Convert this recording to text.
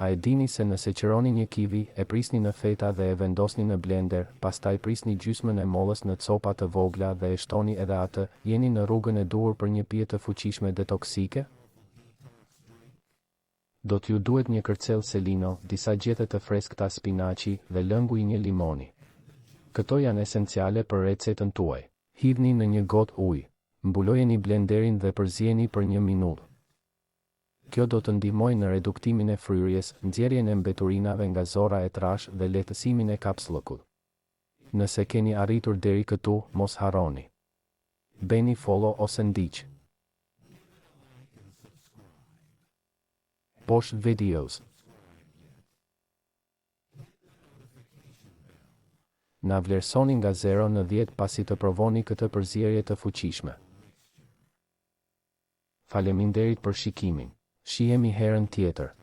A e dini se nëse qëroni një kivi, e prisni në feta dhe e vendosni në blender, pastaj prisni gjysmën e mollës në copa të vogla dhe e shtoni edhe atë, jeni në rrugën e duhur për një pije të fuqishme detoksike? Do t'ju duhet një kërcell selino, disa gjethe të freskëta spinaci dhe lëngu i një limoni. Këto janë esenciale për recetën tuaj. Hidhni në një gotë ujë, mbulojeni blenderin dhe përzjeni për 1 minutë. Kjo do të ndihmojë në reduktimin e fryrjes, nxjerrjen e mbeturinave nga zora e trash dhe lehtësimin e kapsllëkut. Nëse keni arritur deri këtu, mos harroni. Bëni follow ose ndiq. Poshtë videos. Na vlerësoni nga 0 në 10 pasi të provoni këtë përzierje të fuqishme. Faleminderit për shikimin. Shihemi herën tjetër.